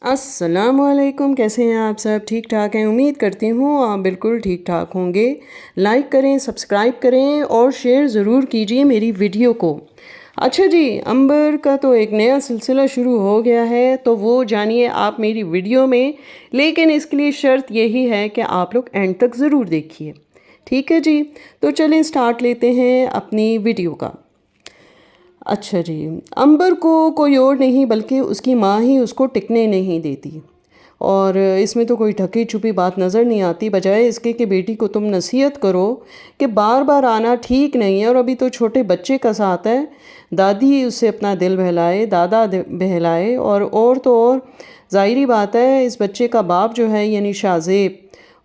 السلام علیکم، کیسے ہیں آپ سب؟ ٹھیک ٹھاک ہیں؟ امید کرتی ہوں آپ بالکل ٹھیک ٹھاک ہوں گے۔ لائک کریں، سبسکرائب کریں اور شیئر ضرور کیجئے میری ویڈیو کو۔ اچھا جی، امبر کا تو ایک نیا سلسلہ شروع ہو گیا ہے، تو وہ جانیے آپ میری ویڈیو میں، لیکن اس کے لیے شرط یہی ہے کہ آپ لوگ اینڈ تک ضرور دیکھیے، ٹھیک ہے جی؟ تو چلیں سٹارٹ لیتے ہیں اپنی ویڈیو کا۔ اچھا جی، امبر کو کوئی اور نہیں بلکہ اس کی ماں ہی اس کو ٹکنے نہیں دیتی، اور اس میں تو کوئی ڈھکی چھپی بات نظر نہیں آتی، بجائے اس کے کہ بیٹی کو تم نصیحت کرو کہ بار بار آنا ٹھیک نہیں ہے، اور ابھی تو چھوٹے بچے کا ساتھ ہے، دادی اس سے اپنا دل بہلائے، دادا بہلائے، اور تو اور ظاہری بات ہے اس بچے کا باپ جو ہے یعنی شاہ زیب،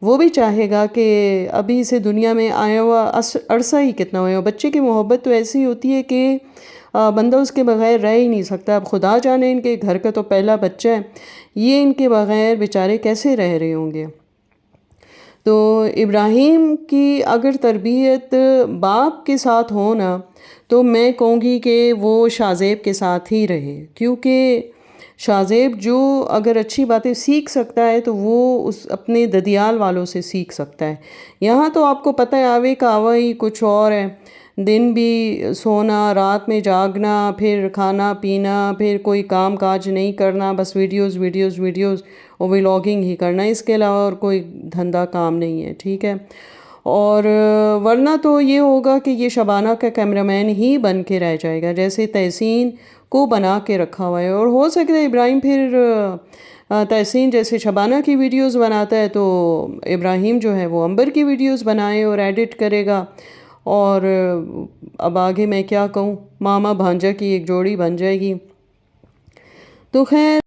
وہ بھی چاہے گا کہ ابھی اسے دنیا میں آیا ہوا عرصہ ہی کتنا ہوا ہے۔ بچے کی محبت تو ایسی ہوتی ہے کہ بندہ اس کے بغیر رہ ہی نہیں سکتا۔ اب خدا جانے ان کے گھر کا تو پہلا بچہ ہے، یہ ان کے بغیر بیچارے کیسے رہ رہے ہوں گے۔ تو ابراہیم کی اگر تربیت باپ کے ساتھ ہو نا، تو میں کہوں گی کہ وہ شاہ زیب کے ساتھ ہی رہے، کیونکہ شاہ زیب جو اگر اچھی باتیں سیکھ سکتا ہے تو وہ اس اپنے ددیال والوں سے سیکھ سکتا ہے۔ یہاں تو آپ کو پتہ ہے آوے کا آوا ہی کچھ اور ہے، دن بھی سونا، رات میں جاگنا، پھر کھانا پینا، پھر کوئی کام کاج نہیں کرنا، بس ویڈیوز ویڈیوز ویڈیوز اور ولاگنگ ہی کرنا، اس کے علاوہ اور کوئی دھندا کام نہیں ہے، ٹھیک ہے؟ اور ورنہ تو یہ ہوگا کہ یہ شبانہ کا کیمرہ مین ہی بن کے رہ جائے گا، جیسے تحسین کو بنا کے رکھا ہوا ہے، اور ہو سکتا ہے ابراہیم پھر تحسین جیسے شبانہ کی ویڈیوز بناتا ہے تو ابراہیم جو ہے وہ امبر کی ویڈیوز بنائے اور ایڈٹ کرے گا، اور اب آگے میں کیا کہوں، ماما بھانجا کی ایک جوڑی بن جائے گی۔ تو خیر،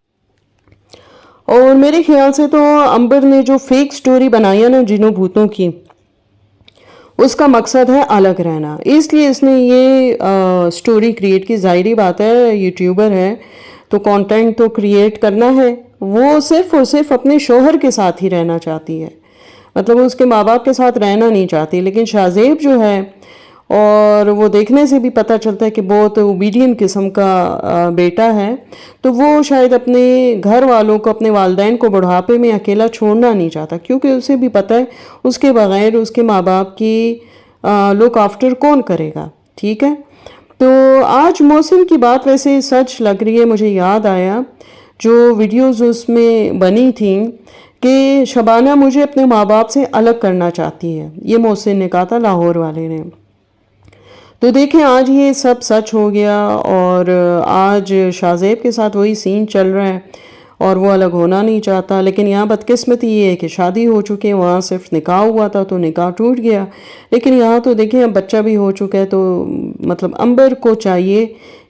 اور میرے خیال سے تو امبر نے جو فیک سٹوری بنائی ہے نا جنوں بھوتوں کی، اس کا مقصد ہے الگ رہنا، اس لیے اس نے یہ سٹوری کریٹ کی۔ ظاہری بات ہے یوٹیوبر ہے تو کانٹینٹ تو کریٹ کرنا ہے، وہ صرف اور صرف اپنے شوہر کے ساتھ ہی رہنا چاہتی ہے، مطلب اس کے ماں باپ کے ساتھ رہنا نہیں چاہتی۔ لیکن شاہ زیب جو ہے، اور وہ دیکھنے سے بھی پتہ چلتا ہے کہ بہت اوبیڈین قسم کا بیٹا ہے، تو وہ شاید اپنے گھر والوں کو، اپنے والدین کو بڑھاپے میں اکیلا چھوڑنا نہیں چاہتا، کیونکہ اسے بھی پتہ ہے اس کے بغیر اس کے ماں باپ کی لک آفٹر کون کرے گا، ٹھیک ہے؟ تو آج موسم کی بات ویسے سچ لگ رہی ہے، مجھے یاد آیا جو ویڈیوز اس میں بنی تھیں کہ شبانہ مجھے اپنے ماں باپ سے الگ کرنا چاہتی ہے، یہ محسن نے کہا تھا، لاہور والے نے۔ تو دیکھیں آج یہ سب سچ ہو گیا، اور آج شاہ زیب کے ساتھ وہی سین چل رہا ہے، اور وہ الگ ہونا نہیں چاہتا۔ لیکن یہاں بدقسمتی یہ ہے کہ شادی ہو چکی ہے، وہاں صرف نکاح ہوا تھا تو نکاح ٹوٹ گیا، لیکن یہاں تو دیکھیں اب بچہ بھی ہو چکا ہے، تو مطلب امبر کو چاہیے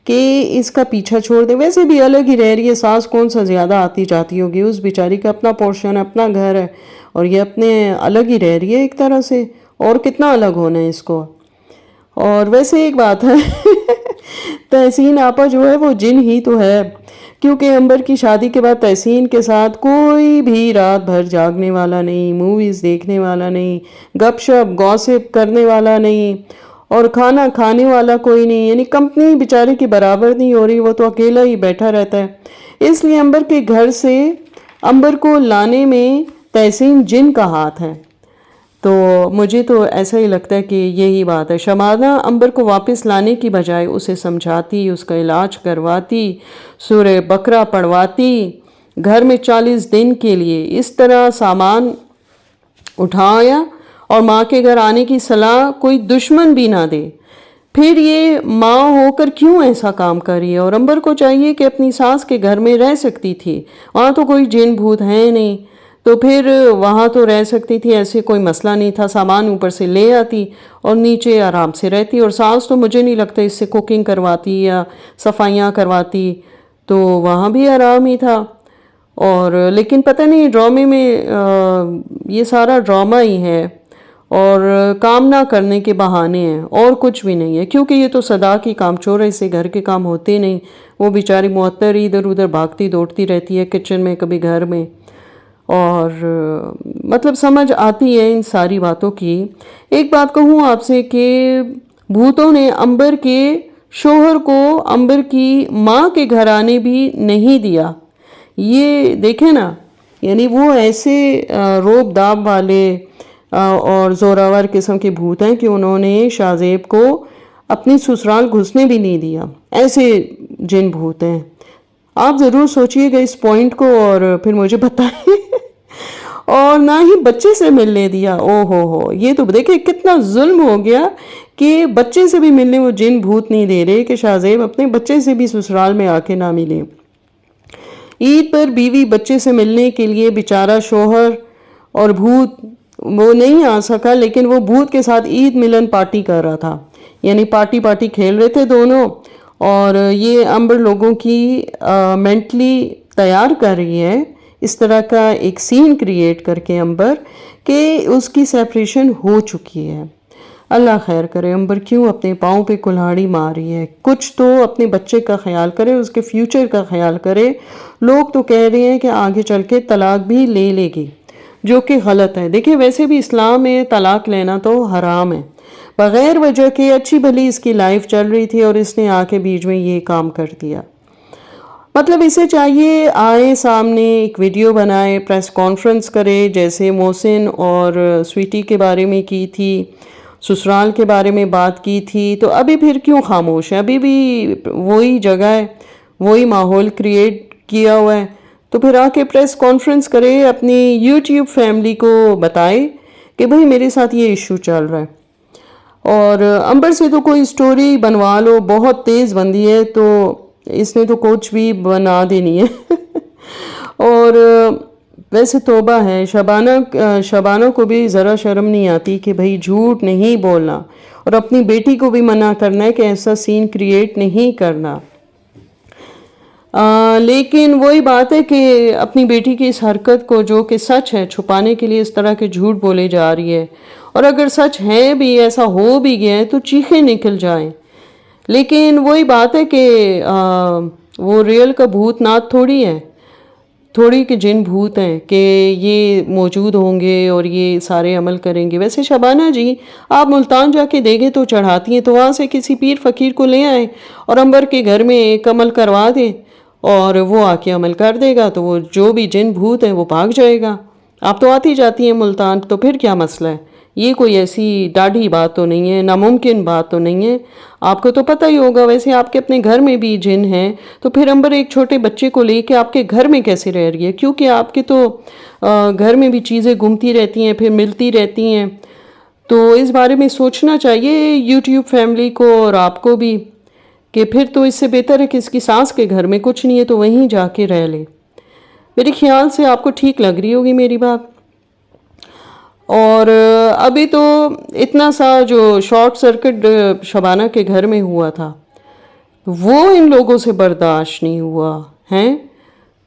کہ اس کا پیچھا چھوڑ دے۔ ویسے بھی الگ ہی رہ رہی ہے، ساس کون سا زیادہ آتی جاتی ہوگی، اس بیچاری کا اپنا پورشن، اپنا گھر ہے، اور یہ اپنے الگ ہی رہ رہی ہے ایک طرح سے، اور کتنا الگ ہونا ہے اس کو۔ اور ویسے ایک بات ہے تحسین آپا جو ہے وہ جن ہی تو ہے، کیونکہ امبر کی شادی کے بعد تحسین کے ساتھ کوئی بھی رات بھر جاگنے والا نہیں، موویز دیکھنے والا نہیں، گپ شپ گوسپ کرنے والا نہیں، اور کھانا کھانے والا کوئی نہیں، یعنی کمپنی بیچارے کی برابر نہیں ہو رہی، وہ تو اکیلا ہی بیٹھا رہتا ہے۔ اس لیے امبر کے گھر سے امبر کو لانے میں تحسین جن کا ہاتھ ہے۔ تو مجھے تو ایسا ہی لگتا ہے کہ یہی بات ہے، شبانہ امبر کو واپس لانے کی بجائے اسے سمجھاتی، اس کا علاج کرواتی، سورہ بقرہ پڑھواتی، گھر میں 40 دن کے لیے اس طرح سامان اٹھایا، اور ماں کے گھر آنے کی صلاح کوئی دشمن بھی نہ دے۔ پھر یہ ماں ہو کر کیوں ایسا کام کر رہی ہے؟ اور امبر کو چاہیے کہ اپنی ساس کے گھر میں رہ سکتی تھی، وہاں تو کوئی جن بھوت ہے نہیں، تو پھر وہاں تو رہ سکتی تھی، ایسے کوئی مسئلہ نہیں تھا، سامان اوپر سے لے آتی اور نیچے آرام سے رہتی، اور ساس تو مجھے نہیں لگتا اس سے کوکنگ کرواتی یا صفائیاں کرواتی، تو وہاں بھی آرام ہی تھا۔ اور لیکن پتہ نہیں ڈرامے میں یہ سارا ڈرامہ ہی ہے، اور کام نہ کرنے کے بہانے ہیں، اور کچھ بھی نہیں ہے، کیونکہ یہ تو صدا کی کام چور ہے، اس سے گھر کے کام ہوتے نہیں، وہ بیچاری معطر ادھر ادھر بھاگتی دوڑتی رہتی ہے، کچن میں کبھی گھر میں، اور مطلب سمجھ آتی ہے ان ساری باتوں کی۔ ایک بات کہوں آپ سے کہ بھوتوں نے امبر کے شوہر کو امبر کی ماں کے گھر آنے بھی نہیں دیا، یہ دیکھیں نا، یعنی وہ ایسے روب داب والے اور زوراور قسم کے بھوت ہیں کہ انہوں نے شاہ زیب کو اپنی سسرال گھسنے بھی نہیں دیا، ایسے جن بھوت ہیں۔ آپ ضرور سوچئے گا اس پوائنٹ کو اور پھر مجھے بتائیں۔ اور نہ ہی بچے سے ملنے دیا، او ہو، یہ تو دیکھیں کتنا ظلم ہو گیا کہ بچے سے بھی ملنے وہ جن بھوت نہیں دے رہے کہ شاہ زیب اپنے بچے سے بھی سسرال میں آ کے نہ ملے۔ عید پر بیوی بچے سے ملنے کے لیے بیچارہ شوہر اور بھوت وہ نہیں آ سکا، لیکن وہ بھوت کے ساتھ عید ملن پارٹی کر رہا تھا، یعنی پارٹی کھیل رہے تھے دونوں۔ اور یہ امبر لوگوں کی مینٹلی تیار کر رہی ہے اس طرح کا ایک سین کریٹ کر کے امبر کہ اس کی سیپریشن ہو چکی ہے۔ اللہ خیر کرے، امبر کیوں اپنے پاؤں پہ کلہاڑی مار رہی ہے؟ کچھ تو اپنے بچے کا خیال کرے، اس کے فیوچر کا خیال کرے۔ لوگ تو کہہ رہے ہیں کہ آگے چل کے طلاق بھی لے لے گی، جو کہ غلط ہے۔ دیکھیں ویسے بھی اسلام میں طلاق لینا تو حرام ہے، بغیر وجہ کے اچھی بھلی اس کی لائف چل رہی تھی اور اس نے آ کے بیچ میں یہ کام کر دیا۔ مطلب اسے چاہیے آئے سامنے ایک ویڈیو بنائے، پریس کانفرنس کرے، جیسے محسن اور سویٹی کے بارے میں کی تھی، سسرال کے بارے میں بات کی تھی، تو ابھی پھر کیوں خاموش ہے؟ ابھی بھی وہی جگہ ہے، وہی ماحول کریٹ کیا ہوا ہے، تو پھر آ کے پریس کانفرنس کرے، اپنی یوٹیوب فیملی کو بتائے کہ بھئی میرے ساتھ یہ ایشو چل رہا ہے۔ اور امبر سے تو کوئی سٹوری بنوا لو، بہت تیز بندی ہے، تو اس نے تو کچھ بھی بنا دینی ہے۔ اور ویسے توبہ ہے، شبانہ کو بھی ذرا شرم نہیں آتی کہ بھئی جھوٹ نہیں بولنا، اور اپنی بیٹی کو بھی منع کرنا ہے کہ ایسا سین کریٹ نہیں کرنا۔ لیکن وہی بات ہے کہ اپنی بیٹی کی اس حرکت کو جو کہ سچ ہے چھپانے کے لیے اس طرح کے جھوٹ بولے جا رہی ہے، اور اگر سچ ہے بھی، ایسا ہو بھی گیا ہے تو چیخیں نکل جائیں۔ لیکن وہی بات ہے کہ وہ ریل کا بھوت نات تھوڑی ہے، تھوڑی کہ جن بھوت ہیں کہ یہ موجود ہوں گے اور یہ سارے عمل کریں گے۔ ویسے شبانہ جی آپ ملتان جا کے دیکھیں تو چڑھاتی ہیں، تو وہاں سے کسی پیر فقیر کو لے آئیں اور امبر کے گھر میں ایک عمل کروا دیں اور وہ آ کے عمل کر دے گا، تو وہ جو بھی جن بھوت ہیں وہ بھاگ جائے گا۔ آپ تو آتی جاتی ہیں ملتان، تو پھر کیا مسئلہ ہے؟ یہ کوئی ایسی ڈاڑھی بات تو نہیں ہے، ناممکن بات تو نہیں ہے۔ آپ کو تو پتہ ہی ہوگا، ویسے آپ کے اپنے گھر میں بھی جن ہیں، تو پھر امبر ایک چھوٹے بچے کو لے کے آپ کے گھر میں کیسے رہ رہی ہے؟ کیونکہ آپ کے تو گھر میں بھی چیزیں گھومتی رہتی ہیں، پھر ملتی رہتی ہیں، تو اس بارے میں سوچنا چاہیے یوٹیوب فیملی کو اور آپ کو بھی، کہ پھر تو اس سے بہتر ہے کہ اس کی ساس کے گھر میں کچھ نہیں ہے تو وہیں جا کے رہ لے۔ میرے خیال سے آپ کو ٹھیک لگ رہی ہوگی میری بات۔ اور ابھی تو اتنا سا جو شارٹ سرکٹ شبانہ کے گھر میں ہوا تھا وہ ان لوگوں سے برداشت نہیں ہوا ہیں،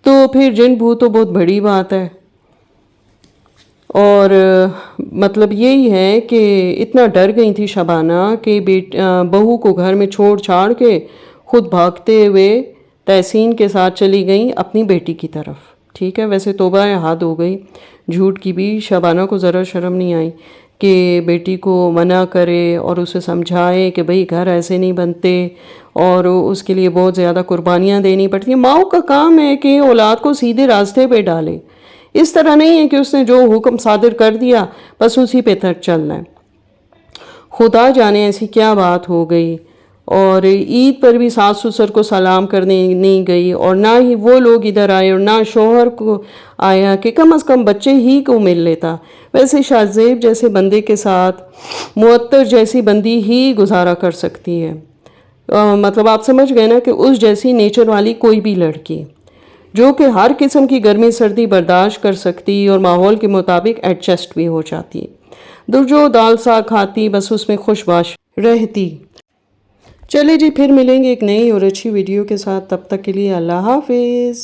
تو پھر جن بھوت تو بہت بڑی بات ہے۔ اور مطلب یہی ہے کہ اتنا ڈر گئی تھی شبانہ کہ بہو کو گھر میں چھوڑ چھاڑ کے خود بھاگتے ہوئے تحسین کے ساتھ چلی گئیں اپنی بیٹی کی طرف۔ ٹھیک ہے، ویسے توبہ حد ہو گئی جھوٹ کی بھی۔ شبانہ کو ذرا شرم نہیں آئی کہ بیٹی کو منع کرے اور اسے سمجھائے کہ بھئی گھر ایسے نہیں بنتے اور اس کے لیے بہت زیادہ قربانیاں دینی پڑتی ہیں۔ ماؤں کا کام ہے کہ اولاد کو سیدھے راستے پہ ڈالے، اس طرح نہیں ہے کہ اس نے جو حکم صادر کر دیا بس اسی پہ تک چلنا ہے۔ خدا جانے ایسی کیا بات ہو گئی، اور عید پر بھی ساس سسر کو سلام کرنے نہیں گئی، اور نہ ہی وہ لوگ ادھر آئے اور نہ شوہر کو آیا کہ کم از کم بچے ہی کو مل لیتا۔ ویسے شاہ زیب جیسے بندے کے ساتھ معطر جیسی بندی ہی گزارا کر سکتی ہے، مطلب آپ سمجھ گئے نا کہ اس جیسی نیچر والی کوئی بھی لڑکی جو کہ ہر قسم کی گرمی سردی برداشت کر سکتی اور ماحول کے مطابق ایڈجسٹ بھی ہو جاتی، جو دال ساگ کھاتی بس اس میں خوش باش رہتی۔ چلے جی، پھر ملیں گے ایک نئی اور اچھی ویڈیو کے ساتھ، تب تک کے لیے اللہ حافظ۔